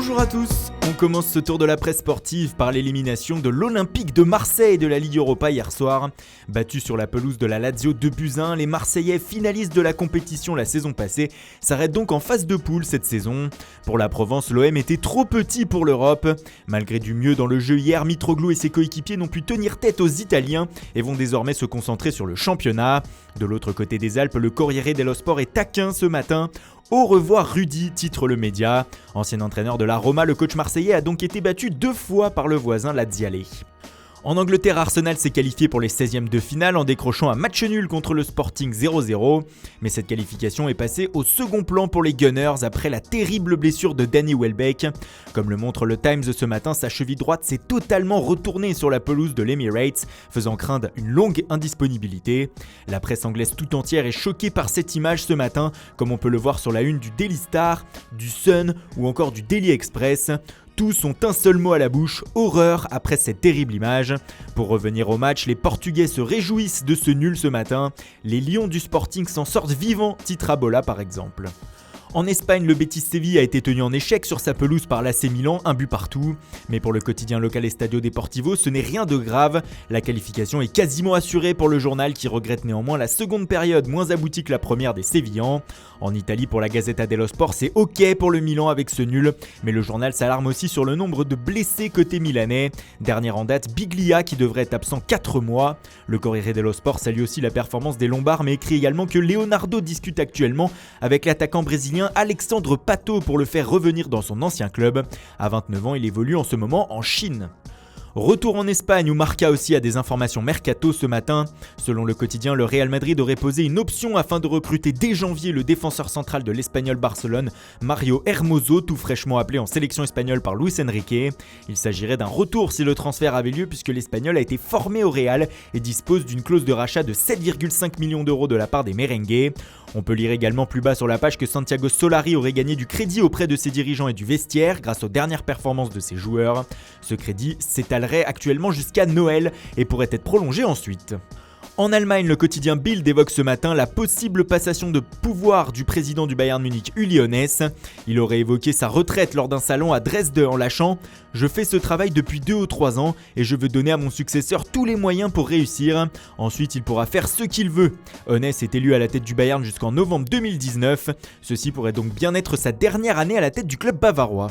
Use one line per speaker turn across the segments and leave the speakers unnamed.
Bonjour à tous, on commence ce tour de la presse sportive par l'élimination de l'Olympique de Marseille de la Ligue Europa hier soir. Battus sur la pelouse de la Lazio 2-1, les Marseillais, finalistes de la compétition la saison passée, s'arrêtent donc en phase de poule cette saison. Pour la Provence, l'OM était trop petit pour l'Europe. Malgré du mieux dans le jeu hier, Mitroglou et ses coéquipiers n'ont pu tenir tête aux Italiens et vont désormais se concentrer sur le championnat. De l'autre côté des Alpes, le Corriere dello Sport est taquin ce matin. Au revoir Rudy, titre le média. Ancien entraîneur de la Roma, le coach marseillais a donc été battu 2 fois par le voisin Laziale. En Angleterre, Arsenal s'est qualifié pour les 16e de finale en décrochant un match nul contre le Sporting 0-0. Mais cette qualification est passée au second plan pour les Gunners après la terrible blessure de Danny Welbeck. Comme le montre le Times ce matin, sa cheville droite s'est totalement retournée sur la pelouse de l'Emirates, faisant craindre une longue indisponibilité. La presse anglaise tout entière est choquée par cette image ce matin, comme on peut le voir sur la une du Daily Star, du Sun ou encore du Daily Express. Tous ont un seul mot à la bouche, horreur après cette terrible image. Pour revenir au match, les Portugais se réjouissent de ce nul ce matin. Les Lions du Sporting s'en sortent vivants, titre Abola par exemple. En Espagne, le Betis Séville a été tenu en échec sur sa pelouse par l'AC Milan, un but partout. Mais pour le quotidien local Estadio Deportivo, ce n'est rien de grave. La qualification est quasiment assurée pour le journal qui regrette néanmoins la seconde période moins aboutie que la première des Sévillans. En Italie, pour la Gazzetta dello Sport, c'est ok pour le Milan avec ce nul. Mais le journal s'alarme aussi sur le nombre de blessés côté milanais. Dernière en date, Biglia qui devrait être absent 4 mois. Le Corriere dello Sport salue aussi la performance des Lombards mais écrit également que Leonardo discute actuellement avec l'attaquant brésilien Alexandre Pato pour le faire revenir dans son ancien club. À 29 ans, il évolue en ce moment en Chine. Retour en Espagne où Marca aussi a des informations mercato ce matin. Selon le quotidien, le Real Madrid aurait posé une option afin de recruter dès janvier le défenseur central de l'Espagnol Barcelone, Mario Hermoso, tout fraîchement appelé en sélection espagnole par Luis Enrique. Il s'agirait d'un retour si le transfert avait lieu puisque l'Espagnol a été formé au Real et dispose d'une clause de rachat de 7,5 millions d'euros de la part des merengues. On peut lire également plus bas sur la page que Santiago Solari aurait gagné du crédit auprès de ses dirigeants et du vestiaire grâce aux dernières performances de ses joueurs. Ce crédit s'étalerait actuellement jusqu'à Noël et pourrait être prolongé ensuite. En Allemagne, le quotidien Bild évoque ce matin la possible passation de pouvoir du président du Bayern Munich, Uli Hoeneß. Il aurait évoqué sa retraite lors d'un salon à Dresde en lâchant « Je fais ce travail depuis 2 ou 3 ans et je veux donner à mon successeur tous les moyens pour réussir. Ensuite, il pourra faire ce qu'il veut. » Hoeneß est élu à la tête du Bayern jusqu'en novembre 2019. Ceci pourrait donc bien être sa dernière année à la tête du club bavarois.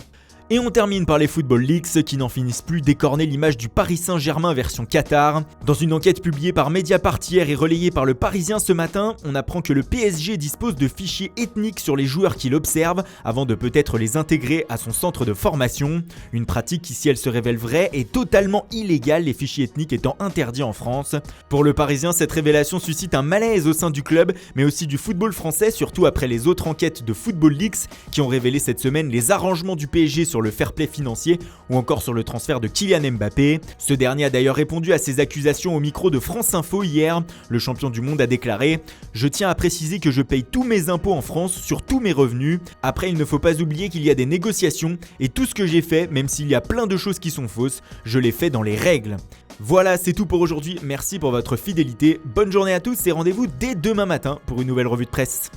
Et on termine par les Football Leaks qui n'en finissent plus d'écorner l'image du Paris Saint-Germain version Qatar. Dans une enquête publiée par Mediapart hier et relayée par le Parisien ce matin, on apprend que le PSG dispose de fichiers ethniques sur les joueurs qu'il observe avant de peut-être les intégrer à son centre de formation. Une pratique qui, si elle se révèle vraie, est totalement illégale, les fichiers ethniques étant interdits en France. Pour le Parisien, cette révélation suscite un malaise au sein du club, mais aussi du football français, surtout après les autres enquêtes de Football Leaks qui ont révélé cette semaine les arrangements du PSG sur le fair play financier ou encore sur le transfert de Kylian Mbappé. Ce dernier a d'ailleurs répondu à ces accusations au micro de France Info hier. Le champion du monde a déclaré « Je tiens à préciser que je paye tous mes impôts en France sur tous mes revenus. Après, il ne faut pas oublier qu'il y a des négociations et tout ce que j'ai fait, même s'il y a plein de choses qui sont fausses, je l'ai fait dans les règles. » Voilà, c'est tout pour aujourd'hui. Merci pour votre fidélité. Bonne journée à tous et rendez-vous dès demain matin pour une nouvelle revue de presse.